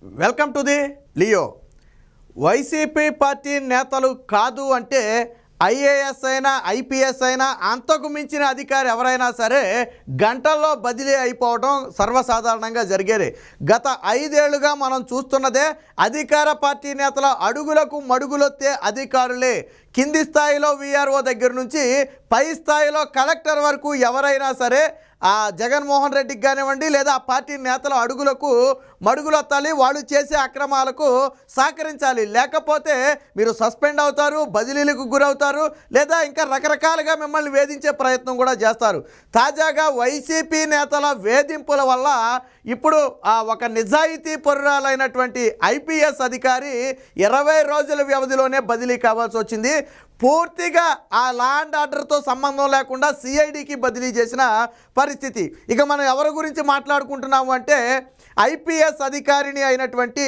Welcome to the Leo. YCP party నేతలు కాదు అంటే ఐఏఎస్ అయినా ఐపీఎస్ అయినా అంతకు మించిన అధికారి ఎవరైనా సరే గంటల్లో బదిలీ అయిపోవడం సర్వసాధారణంగా జరిగేది. గత 5 ఏళ్లుగా మనం చూస్తున్నదే అధికార పార్టీ నేతల అడుగులకు మడుగులొత్తే అధికారులే. కింది స్థాయిలో వీఆర్ఓ దగ్గర నుంచి పై స్థాయిలో కలెక్టర్ వరకు ఎవరైనా సరే ఆ జగన్మోహన్ రెడ్డికి కానివ్వండి లేదా ఆ పార్టీ నేతల అడుగులకు మడుగులొత్తాలి, వాళ్ళు చేసే అక్రమాలకు సహకరించాలి. లేకపోతే మీరు సస్పెండ్ అవుతారు, బదిలీలకు గురవుతారు, లేదా ఇంకా రకరకాలుగా మిమ్మల్ని వేధించే ప్రయత్నం కూడా చేస్తారు. తాజాగా వైసీపీ నేతల వేధింపుల వల్ల ఇప్పుడు ఒక నిజాయితీ పరురాలైనటువంటి ఐపీఎస్ అధికారి 20 రోజుల వ్యవధిలోనే బదిలీ కావాల్సి వచ్చింది. పూర్తిగా ఆ లా అండ్ ఆర్డర్తో సంబంధం లేకుండా సిఐడికి బదిలీ చేసిన పరిస్థితి. ఇక మనం ఎవరి గురించి మాట్లాడుకుంటున్నాము అంటే ఐపీఎస్ అధికారిని అయినటువంటి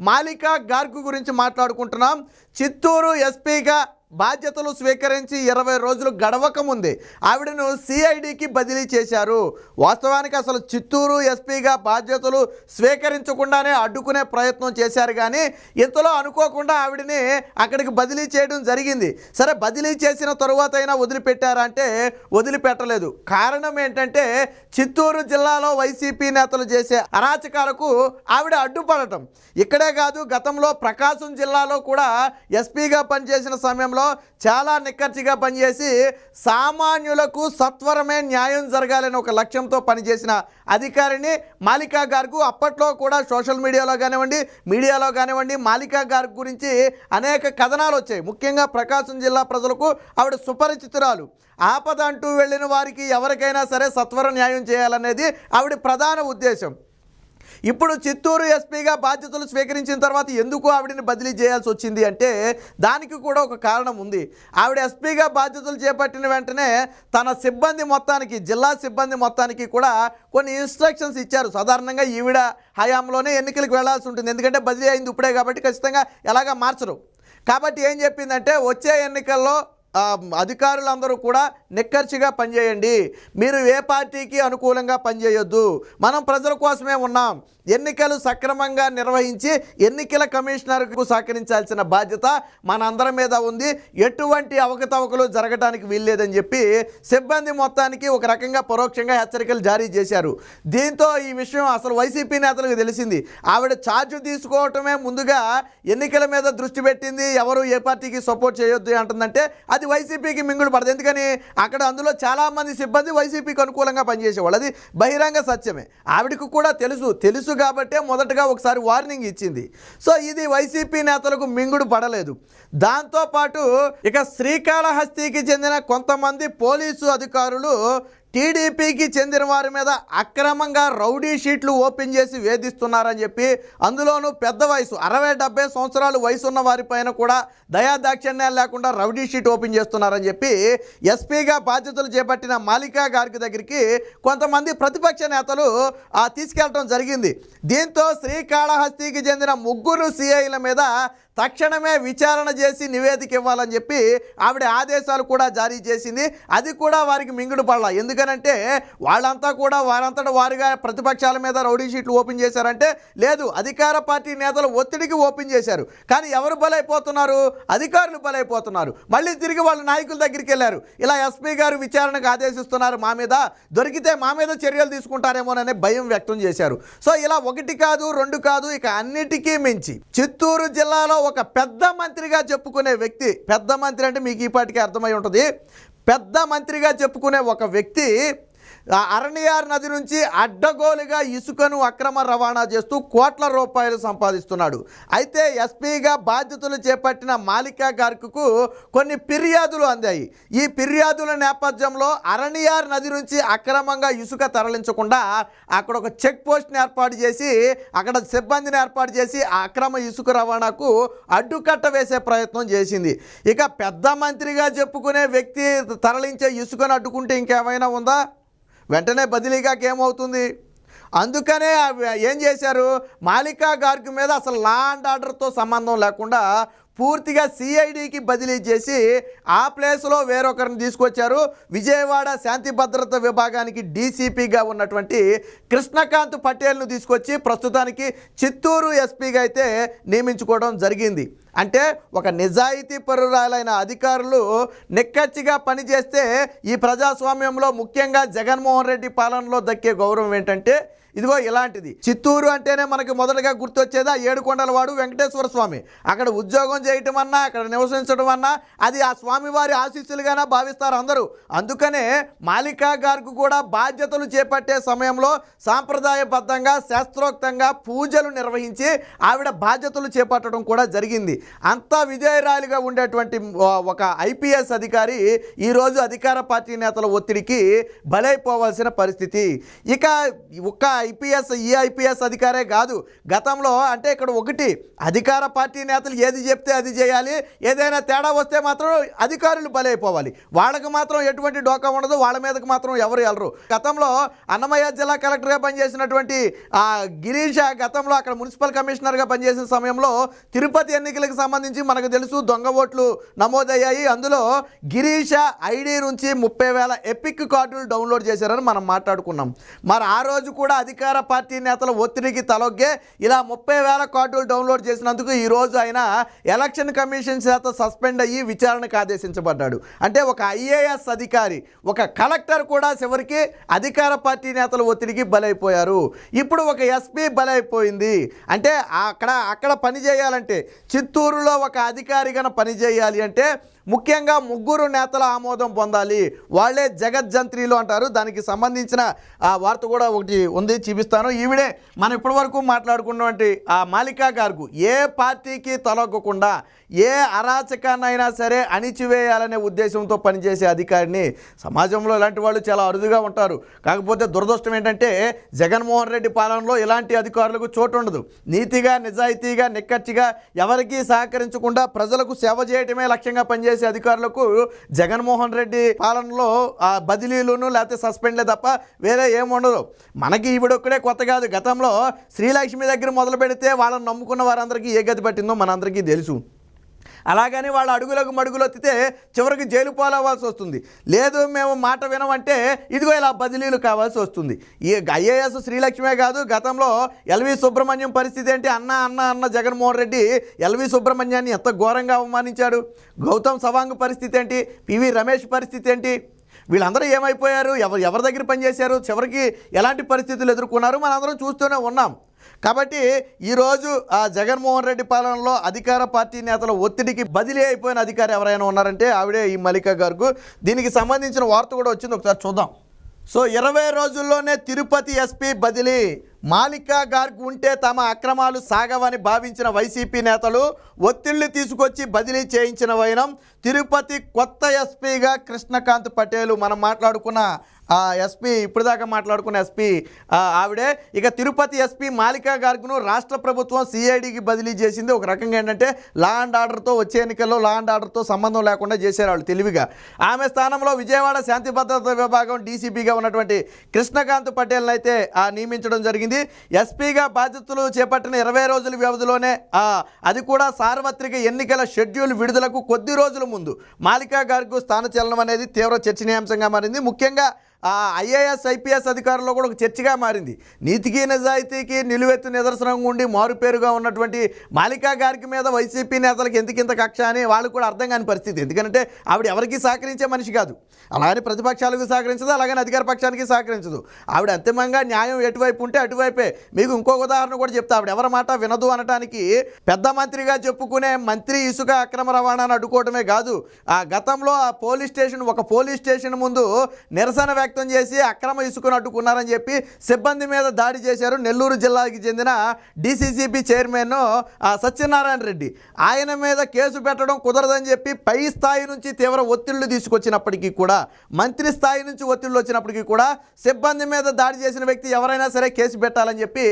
మాలికా గార్గ్ గురించి మాట్లాడుకుంటున్నాం. చిత్తూరు ఎస్పీగా బాధ్యతలు స్వీకరించి 20 రోజులు గడవక ముందే ఆవిడను సిఐడికి బదిలీ చేశారు. వాస్తవానికి అసలు చిత్తూరు ఎస్పీగా బాధ్యతలు స్వీకరించకుండానే అడ్డుకునే ప్రయత్నం చేశారు, కానీ ఇంతలో అనుకోకుండా ఆవిడని అక్కడికి బదిలీ చేయడం జరిగింది. సరే, బదిలీ చేసిన తరువాత అయినా వదిలిపెట్టారా అంటే వదిలిపెట్టలేదు. కారణం ఏంటంటే చిత్తూరు జిల్లాలో వైసీపీ నేతలు చేసే అరాచకాలకు ఆవిడ అడ్డుపడటం. ఇక్కడే కాదు, గతంలో ప్రకాశం జిల్లాలో కూడా ఎస్పీగా పనిచేసిన సమయంలో చాలా నిక్కచ్చిగా పనిచేసి సామాన్యులకు సత్వరమే న్యాయం జరగాలని ఒక లక్ష్యంతో పనిచేసిన అధికారిని మాలికా గార్గ్. అప్పట్లో కూడా సోషల్ మీడియాలో కానివ్వండి మాలికా గార్గ్ గురించి అనేక కథనాలు వచ్చాయి. ముఖ్యంగా ప్రకాశం జిల్లా ప్రజలకు ఆవిడ సుపరిచితురాలు. ఆపద అంటూ వెళ్ళిన వారికి ఎవరికైనా సరే సత్వర న్యాయం చేయాలనేది ఆవిడ ప్రధాన ఉద్దేశం. ఇప్పుడు చిత్తూరు ఎస్పీగా బాధ్యతలు స్వీకరించిన తర్వాత ఎందుకు ఆవిడని బదిలీ చేయాల్సి వచ్చింది అంటే దానికి కూడా ఒక కారణం ఉంది. ఆవిడ ఎస్పీగా బాధ్యతలు చేపట్టిన వెంటనే తన సిబ్బంది మొత్తానికి, జిల్లా సిబ్బంది మొత్తానికి కూడా కొన్ని ఇన్స్ట్రక్షన్స్ ఇచ్చారు. సాధారణంగా ఈవిడ హయాంలోనే ఎన్నికలకు వెళ్లాల్సి ఉంటుంది, ఎందుకంటే బదిలీ అయింది ఇప్పుడే కాబట్టి ఖచ్చితంగా ఎలాగా మార్చరు. కాబట్టి ఏం చెప్పిందంటే వచ్చే ఎన్నికల్లో అధికారులందరూ కూడా నిక్కర్చిగా పనిచేయండి, మీరు ఏ పార్టీకి అనుకూలంగా పనిచేయొద్దు, మనం ప్రజల కోసమే ఉన్నాం, ఎన్నికలు సక్రమంగా నిర్వహించి ఎన్నికల కమిషనర్కు సహకరించాల్సిన బాధ్యత మనందరి మీద ఉంది, ఎటువంటి అవకతవకలు జరగడానికి వీల్లేదని చెప్పి సిబ్బంది మొత్తానికి ఒక రకంగా పరోక్షంగా హెచ్చరికలు జారీ చేశారు. దీంతో ఈ విషయం అసలు వైసీపీ నేతలకు తెలిసింది. ఆవిడ ఛార్జ్ తీసుకోవటమే ముందుగా ఎన్నికల మీద దృష్టి పెట్టింది, ఎవరు ఏ పార్టీకి సపోర్ట్ చేయొద్దు అంటుందంటే అది వైసీపీకి మింగుడు పడదు. ఎందుకని అక్కడ అందులో చాలామంది సిబ్బంది వైసీపీకి అనుకూలంగా పనిచేసేవాళ్ళు, అది బహిరంగ సత్యమే. ఆవిడకు కూడా తెలుసు కాబట్టే మొదటగా ఒకసారి వార్నింగ్ ఇచ్చింది. సో ఇది వైసీపీ నేతలకు మింగుడు పడలేదు. దాంతోపాటు ఇక శ్రీకాళహస్తికి చెందిన కొంతమంది పోలీసు అధికారులు టీడీపీకి చెందిన వారి మీద అక్రమంగా రౌడీ షీట్లు ఓపెన్ చేసి వేధిస్తున్నారని చెప్పి, అందులోనూ పెద్ద వయసు 60-70 సంవత్సరాలు వయసు ఉన్న వారిపైన కూడా దయాదాక్షిణ్యాలు లేకుండా రౌడీ షీట్ ఓపెన్ చేస్తున్నారని చెప్పి ఎస్పీగా బాధ్యతలు చేపట్టిన మాలికా గార్గ్ దగ్గరికి కొంతమంది ప్రతిపక్ష నేతలు తీసుకెళ్ళటం జరిగింది. దీంతో శ్రీకాళహస్తికి చెందిన 3 సిఐల మీద తక్షణమే విచారణ చేసి నివేదిక ఇవ్వాలని చెప్పి ఆవిడ ఆదేశాలు కూడా జారీ చేసింది. అది కూడా వారికి మింగుడు పడలా. ఎందుకనంటే వాళ్ళంతా కూడా వారంతటా వారిగా ప్రతిపక్షాల మీద రౌడీ షీట్లు ఓపెన్ చేశారంటే లేదు, అధికార పార్టీ నేతలు ఒత్తిడికి ఓపెన్ చేశారు. కానీ ఎవరు బలైపోతున్నారు? అధికారులు బలైపోతున్నారు. మళ్ళీ తిరిగి వాళ్ళ నాయకుల దగ్గరికి వెళ్ళారు, ఇలా ఎస్పీ గారు విచారణకు ఆదేశిస్తున్నారు, మా మీద దొరికితే మా మీద చర్యలు తీసుకుంటారేమోననే భయం వ్యక్తం చేశారు. సో ఇలా 1 కాదు 2 కాదు, ఇక అన్నిటికీ మించి చిత్తూరు జిల్లాలో ఒక పెద్ద మంత్రిగా చెప్పుకునే వ్యక్తి, పెద్ద మంత్రి అంటే మీకు ఈ పాటికి అర్థమై ఉంటుంది, పెద్ద మంత్రిగా చెప్పుకునే ఒక వ్యక్తి అరణ్యార్ నది నుంచి అడ్డగోలుగా ఇసుకను అక్రమ రవాణా చేస్తూ కోట్ల రూపాయలు సంపాదిస్తున్నాడు. అయితే ఎస్పీగా బాధ్యతలు చేపట్టిన మాలికా గార్గ్కు కొన్ని ఫిర్యాదులు అందాయి. ఈ ఫిర్యాదుల నేపథ్యంలో అరణ్యార్ నది నుంచి అక్రమంగా ఇసుక తరలించకుండా అక్కడ ఒక చెక్ పోస్ట్ని ఏర్పాటు చేసి అక్కడ సిబ్బందిని ఏర్పాటు చేసి ఆ అక్రమ ఇసుక రవాణాకు అడ్డుకట్ట వేసే ప్రయత్నం చేసింది. ఇక పెద్ద మంత్రిగా చెప్పుకునే వ్యక్తి తరలించే ఇసుకను అడ్డుకుంటే ఇంకేమైనా ఉందా? వెంటనే బదిలీగా ఏమవుతుంది? అందుకనే ఏం చేశారు, మాలికా గార్గ్ మీద అసలు లా అండ్ ఆర్డర్తో సంబంధం లేకుండా పూర్తిగా సిఐడికి బదిలీ చేసి ఆ ప్లేస్లో వేరొకరిని తీసుకొచ్చారు. విజయవాడ శాంతి భద్రత విభాగానికి డీసీపీగా ఉన్నటువంటి కృష్ణకాంత్ పటేల్ను తీసుకొచ్చి ప్రస్తుతానికి చిత్తూరు ఎస్పీగా అయితే నియమించుకోవడం జరిగింది. అంటే ఒక నిజాయితీ పరురాలైన అధికారులు నిక్కచ్చిగా పనిచేస్తే ఈ ప్రజాస్వామ్యంలో ముఖ్యంగా జగన్మోహన్ రెడ్డి పాలనలో దక్కే గౌరవం ఏంటంటే ఇదిగో ఇలాంటిది. చిత్తూరు అంటేనే మనకు మొదటగా గుర్తొచ్చేది ఆ ఏడుకొండలవాడు వెంకటేశ్వర స్వామి. అక్కడ ఉద్యోగం చేయటం అన్నా, అక్కడ నివసించడం అన్నా అది ఆ స్వామివారి ఆశీస్సులుగానే భావిస్తారు అందరూ. అందుకనే మాలికా గారికి కూడా బాధ్యతలు చేపట్టే సమయంలో సాంప్రదాయబద్ధంగా శాస్త్రోక్తంగా పూజలు నిర్వహించి ఆవిడ బాధ్యతలు చేపట్టడం కూడా జరిగింది. అంతా విజయరాలిగా ఉండేటువంటి ఒక ఐపీఎస్ అధికారి ఈరోజు అధికార పార్టీ నేతల ఒత్తిడికి బలైపోవాల్సిన పరిస్థితి. ఇక ఒక్క ఐపీఎస్ అధికారే కాదు, గతంలో అంటే ఇక్కడ ఒకటి అధికార పార్టీ నేతలు ఏది చెప్తే అది చేయాలి, ఏదైనా తేడా వస్తే మాత్రం అధికారులు బలైపోవాలి. వాళ్ళకి మాత్రం ఎటువంటి డోకా ఉండదు, వాళ్ళ మీదకి మాత్రం ఎవరు వెళ్ళరు. గతంలో అన్నమయ్య జిల్లా కలెక్టర్గా పనిచేసినటువంటి గిరీష గతంలో అక్కడ మున్సిపల్ కమిషనర్గా పనిచేసిన సమయంలో తిరుపతి ఎన్నికలకు సంబంధించి మనకు తెలుసు దొంగ ఓట్లు నమోదయ్యాయి. అందులో గిరీష ఐడి నుంచి 30,000 ఎపిక్ కార్డులు డౌన్లోడ్ చేశారని మనం మాట్లాడుకున్నాం. మరి ఆ రోజు కూడా అధికార పార్టీ నేతల ఒత్తిడికి తలొగ్గే ఇలా 30,000 కార్డులు డౌన్లోడ్ చేసినందుకు ఈరోజు ఆయన ఎలక్షన్ కమిషన్ చేత సస్పెండ్ అయ్యి విచారణకు ఆదేశించబడ్డాడు. అంటే ఒక ఐఏఎస్ అధికారి, ఒక కలెక్టర్ కూడా చివరికి అధికార పార్టీ నేతల ఒత్తిడికి బలైపోయారు. ఇప్పుడు ఒక ఎస్పీ బలైపోయింది. అంటే అక్కడ పని చేయాలంటే చిత్తూరులో ఒక అధికారిగా పని చేయాలి అంటే ముఖ్యంగా ముగ్గురు నేతల ఆమోదం పొందాలి. వాళ్ళే జగజ్జంత్రీలు అంటారు. దానికి సంబంధించిన వార్త కూడా ఒకటి ఉంది, చూపిస్తాను. ఈవిడే మనం ఇప్పటివరకు మాట్లాడుకున్నటువంటి మాలికా గారు ఏ పార్టీకి తలొగ్గకుండా ఏ అరాచకాన్నైనా సరే అణిచివేయాలనే ఉద్దేశంతో పనిచేసే అధికారిని సమాజంలో ఇలాంటి వాళ్ళు చాలా అరుదుగా ఉంటారు. కాకపోతే దురదృష్టం ఏంటంటే జగన్మోహన్ రెడ్డి పాలనలో ఇలాంటి అధికారులకు చోటు ఉండదు. నీతిగా నిజాయితీగా నిక్కచ్చిగా ఎవరికీ సహకరించకుండా ప్రజలకు సేవ చేయటమే లక్ష్యంగా పనిచేసే అధికారులకు జగన్మోహన్ రెడ్డి పాలనలో బదిలీలును లేకపోతే సస్పెండ్లే తప్ప వేరే ఏముండదు. మనకి ఈవిడొక్కడే కొత్త కాదు. గతంలో శ్రీలక్ష్మి దగ్గర మొదలు పెడితే వాళ్ళని నమ్ముకున్న వారందరికీ ఏ గతి పట్టిందో మనందరికీ తెలుసు. అలాగని వాళ్ళు అడుగులకు మడుగులు ఎత్తితే చివరికి జైలు పాలవ్వాల్సి వస్తుంది. లేదు మేము మాట వినమంటే ఇదిగో ఇలా బదిలీలు కావాల్సి వస్తుంది. ఈ ఐఏఎస్ శ్రీలక్ష్మే కాదు, గతంలో ఎల్వి సుబ్రహ్మణ్యం పరిస్థితి ఏంటి? అన్న జగన్మోహన్ రెడ్డి ఎల్వి సుబ్రహ్మణ్యాన్ని ఎంత ఘోరంగా అవమానించాడు. గౌతమ్ సవాంగ్ పరిస్థితి ఏంటి? పివి రమేష్ పరిస్థితి ఏంటి? వీళ్ళందరూ ఏమైపోయారు? ఎవరి దగ్గర పనిచేశారు? చివరికి ఎలాంటి పరిస్థితులు ఎదుర్కొన్నారు మనందరం చూస్తూనే ఉన్నాం. కాబట్టి ఈరోజు జగన్మోహన్ రెడ్డి పాలనలో అధికార పార్టీ నేతల ఒత్తిడికి బదిలీ అయిపోయిన అధికారి ఎవరైనా ఉన్నారంటే ఆవిడే ఈ మాలికా గారు. దీనికి సంబంధించిన వార్త కూడా వచ్చింది, ఒకసారి చూద్దాం. సో 20 రోజుల్లోనే తిరుపతి ఎస్పీ బదిలీ. మాలికా గార్గ్ ఉంటే తమ అక్రమాలు సాగవని భావించిన వైసీపీ నేతలు ఒత్తిళ్లు తీసుకొచ్చి బదిలీ చేయించిన వైనం. తిరుపతి కొత్త ఎస్పీగా కృష్ణకాంత్ పటేల్. మనం మాట్లాడుకున్న ఎస్పీ, ఇప్పుడు దాకా మాట్లాడుకున్న ఎస్పీ ఆవిడే. ఇక తిరుపతి ఎస్పీ మాలికా గార్గ్ను రాష్ట్ర ప్రభుత్వం సిఐడికి బదిలీ చేసింది. ఒక రకంగా ఏంటంటే లా అండ్ ఆర్డర్తో, వచ్చే ఎన్నికల్లో లా అండ్ ఆర్డర్తో సంబంధం లేకుండా చేశారు వాళ్ళు తెలివిగా. ఆమె స్థానంలో విజయవాడ శాంతి భద్రత విభాగం డీసీపీగా ఉన్నటువంటి కృష్ణకాంత్ పటేల్ని అయితే నియమించడం జరిగింది. ఎస్పీగా బాధ్యతలు చేపట్టిన 20 రోజుల వ్యవధిలోనే అది కూడా సార్వత్రిక ఎన్నికల షెడ్యూల్ విడుదలకు కొద్ది రోజుల ముందు మాలికా గార్గ్ స్థానచలనం అనేది తీవ్ర చర్చనీయాంశంగా మారింది. ముఖ్యంగా ఐఏఎస్ ఐపీఎస్ అధికారుల్లో కూడా ఒక చర్చగా మారింది. నీతికి నిజాయితీకి నిలువెత్తు నిదర్శనంగా ఉండి మారుపేరుగా ఉన్నటువంటి మాలికా గారికి మీద వైసీపీ నేతలకు ఎందుకింత కక్ష అని వాళ్ళు కూడా అర్థం కాని పరిస్థితి. ఎందుకంటే ఆవిడ ఎవరికి సహకరించే మనిషి కాదు, అలాగని ప్రతిపక్షాలకు సహకరించదు, అలాగని అధికార పక్షానికి సహకరించదు. ఆవిడ అంతిమంగా న్యాయం ఎటువైపు ఉంటే అటువైపే. మీకు ఇంకొక ఉదాహరణ కూడా చెప్తా. ఆవిడ ఎవరి మాట వినదు అనటానికి పెద్ద మంత్రిగా చెప్పుకునే మంత్రి ఇసుక అక్రమ రవాణాను అడ్డుకోవటమే కాదు, గతంలో ఒక పోలీస్ స్టేషన్ ముందు నిరసన వ్యక్తం చేసి అక్రమ ఇసుకను అడ్డుకున్నారని చెప్పి సిబ్బంది మీద దాడి చేశారు నెల్లూరు జిల్లాకి చెందిన డీసీసీబీ చైర్మన్ సత్యనారాయణ రెడ్డి. ఆయన మీద కేసు పెట్టడం కుదరదని చెప్పి పై స్థాయి నుంచి తీవ్ర ఒత్తిళ్లు తీసుకొచ్చినప్పటికీ కూడా, మంత్రి స్థాయి నుంచి ఒత్తిళ్లు వచ్చినప్పటికీ కూడా సిబ్బంది మీద దాడి చేసిన వ్యక్తి ఎవరైనా సరే కేసు పెట్టాలని చెప్పి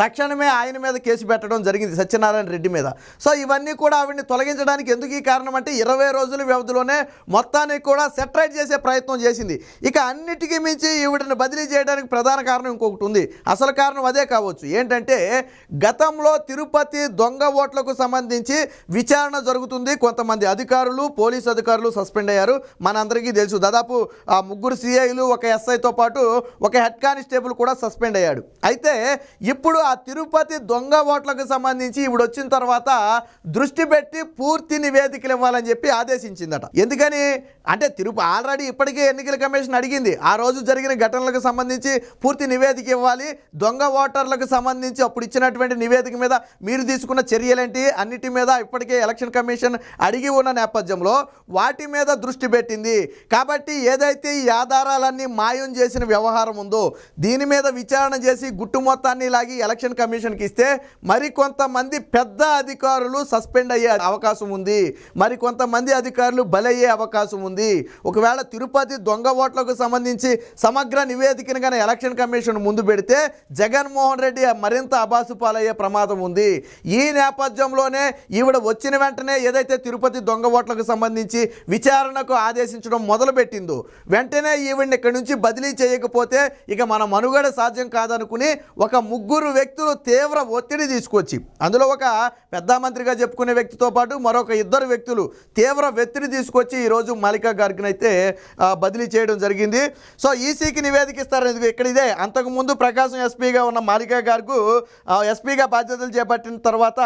తక్షణమే ఆయన మీద కేసు పెట్టడం జరిగింది, సత్యనారాయణ రెడ్డి మీద. సో ఇవన్నీ కూడా ఆవిడ్ని తొలగించడానికి ఎందుకు ఈ కారణం అంటే 20 రోజుల వ్యవధిలోనే మొత్తాన్ని కూడా సెటరైట్ చేసే ప్రయత్నం చేసింది. ఇక అన్నిటికీ అన్నిటికీ మించి ఈవిడని బదిలీ చేయడానికి ప్రధాన కారణం ఇంకొకటి ఉంది. అసలు కారణం అదే కావచ్చు. ఏంటంటే గతంలో తిరుపతి దొంగ ఓట్లకు సంబంధించి విచారణ జరుగుతుంది. కొంతమంది అధికారులు, పోలీసు అధికారులు సస్పెండ్ అయ్యారు. మనందరికీ తెలుసు. దాదాపు 3 సిఐలు, ఒక ఎస్ఐతో పాటు ఒక హెడ్ కానిస్టేబుల్ కూడా సస్పెండ్ అయ్యాడు. అయితే ఇప్పుడు ఆ తిరుపతి దొంగ ఓట్లకు సంబంధించి ఇప్పుడు వచ్చిన తర్వాత దృష్టి పెట్టి పూర్తి నివేదికలు ఇవ్వాలని చెప్పి ఆదేశించిందట. ఎందుకని అంటే ఆల్రెడీ ఇప్పటికే ఎన్నికల కమిషన్ అడిగింది. ఆ రోజు జరిగిన ఘటనలకు సంబంధించి పూర్తి నివేదిక ఇవ్వాలి. దొంగ ఓటర్లకు సంబంధించి అప్పుడు ఇచ్చినటువంటి నివేదిక మీద మీరు తీసుకున్న చర్యలేంటి, అన్నిటి మీద ఇప్పటికే ఎలక్షన్ కమిషన్ అడిగి ఉన్న నేపథ్యంలో వాటి మీద దృష్టి పెట్టింది. కాబట్టి ఏదైతే ఈ ఆధారాలన్నీ మాయం చేసిన వ్యవహారం ఉందో దీని మీద విచారణ చేసి గుట్టు మొత్తాన్ని లాగి ఎలక్షన్ కమిషన్కి ఇస్తే మరికొంతమంది పెద్ద అధికారులు సస్పెండ్ అయ్యే అవకాశం ఉంది. మరికొంతమంది అధికారులు బలయ్యే అవకాశం ఉంది. ఒకవేళ తిరుపతి దొంగ ఓట్లకు సంబంధించి సమగ్ర నివేదికను కానీ ఎలక్షన్ కమిషన్ ముందు పెడితే జగన్మోహన్ రెడ్డి మరింత అబాసు పాలయ్యే ప్రమాదం ఉంది. ఈ నేపథ్యంలోనే ఈవిడ వచ్చిన వెంటనే ఏదైతే తిరుపతి దొంగ ఓట్లకు సంబంధించి విచారణకు ఆదేశించడం మొదలుపెట్టిందో వెంటనే ఈవిడ్ని ఇక్కడి నుంచి బదిలీ చేయకపోతే ఇక మన మనుగడ సాధ్యం కాదనుకుని ఒక 3 వ్యక్తులు తీవ్ర ఒత్తిడి తీసుకొచ్చి, అందులో ఒక పెద్ద మంత్రిగా చెప్పుకునే వ్యక్తితో పాటు మరొక 2 వ్యక్తులు తీవ్ర ఒత్తిడి తీసుకొచ్చి ఈరోజు మాలికా గార్గ్ని అయితే బదిలీ చేయడం జరిగింది. సో ఈసీకి నివేదిక ఇస్తారు. ఇక్కడ ఇదే అంతకుముందు ప్రకాశం ఎస్పీగా ఉన్న మాలికా గార్గు ఎస్పీగా బాధ్యతలు చేపట్టిన తర్వాత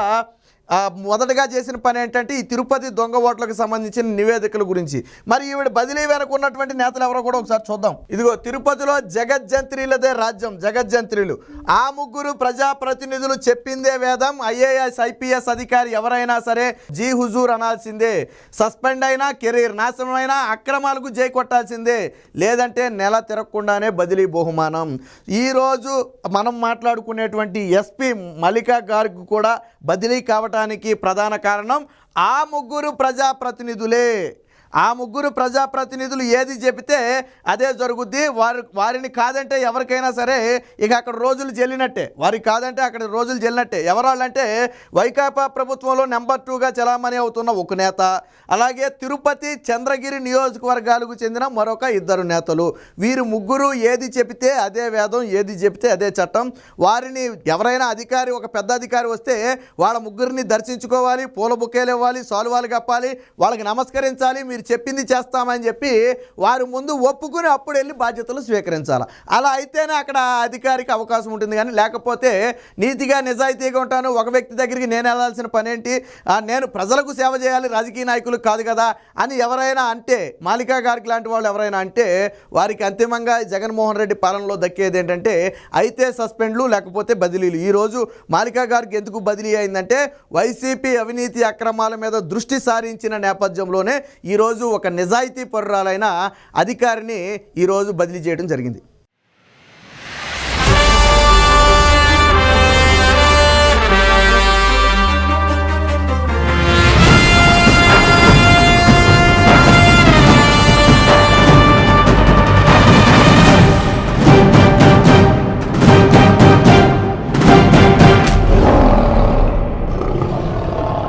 మొదటగా చేసిన పని ఏంటంటే ఈ తిరుపతి దొంగ ఓట్లకు సంబంధించిన నివేదికల గురించి. మరి ఈవిడ బదిలీ వెనక ఉన్నటువంటి నేతలు ఎవరో కూడా ఒకసారి చూద్దాం. ఇదిగో తిరుపతిలో జగజ్జంత్రీలదే రాజ్యం. జగజ్జంత్రీలు ఆ 3 ప్రజాప్రతినిధులు చెప్పిందే వేదం. ఐఏఎస్ ఐపీఎస్ అధికారి ఎవరైనా సరే జీ హుజూర్ అనాల్సిందే. సస్పెండ్ అయినా, కెరీర్ నాశనం అయినా, అక్రమాలకు జై కొట్టాల్సిందే. లేదంటే నెల తిరగకుండానే బదిలీ బహుమానం. ఈరోజు మనం మాట్లాడుకునేటువంటి ఎస్పీ మాలికా గార్గ్ కూడా బదిలీ కావటానికి ప్రధాన కారణం ఆ 3 ప్రజాప్రతినిధులే. ఆ 3 ప్రజాప్రతినిధులు ఏది చెబితే అదే జరుగుద్ది. వారిని కాదంటే ఎవరికైనా సరే ఇక అక్కడ రోజులు చెల్లినట్టే. వారికి కాదంటే అక్కడ రోజులు చెల్లినట్టే. ఎవరాళ్ళంటే వైకాపా ప్రభుత్వంలో నెంబర్ 2గా చలామణి అవుతున్న ఒక నేత, అలాగే తిరుపతి, చంద్రగిరి నియోజకవర్గాలకు చెందిన మరొక 2 నేతలు. వీరు 3 ఏది చెబితే అదే వేదం, ఏది చెబితే అదే చట్టం. వారిని ఎవరైనా అధికారి, ఒక పెద్ద అధికారి వస్తే వాళ్ళ 3ని దర్శించుకోవాలి, పూల బుకేలు ఇవ్వాలి, సాల్వాలు కప్పాలి, వాళ్ళకి నమస్కరించాలి, మీరు చెప్పింది చేస్తామని చెప్పి వారు ముందు ఒప్పుకుని అప్పుడు వెళ్ళి బాధ్యతలు స్వీకరించాలి. అలా అయితేనే అక్కడ అధికారికి అవకాశం ఉంటుంది. కానీ లేకపోతే నీతిగా నిజాయితీగా ఉంటాను, ఒక వ్యక్తి దగ్గరికి నేను వెళ్ళాల్సిన పని ఏంటి, నేను ప్రజలకు సేవ చేయాలి, రాజకీయ నాయకులకు కాదు కదా అని ఎవరైనా అంటే, మాలికా గారికి లాంటి వాళ్ళు ఎవరైనా అంటే వారికి అంతిమంగా జగన్మోహన్ రెడ్డి పాలనలో దక్కేది ఏంటంటే అయితే సస్పెండ్లు లేకపోతే బదిలీలు. ఈరోజు మాలికా గారికి ఎందుకు బదిలీ అయిందంటే వైసీపీ అవినీతి అక్రమాల మీద దృష్టి సారించిన నేపథ్యంలోనే ఈరోజు ఒక నిజాయితీ పరురాలైన అధికారిని ఈరోజు బదిలీ చేయడం జరిగింది.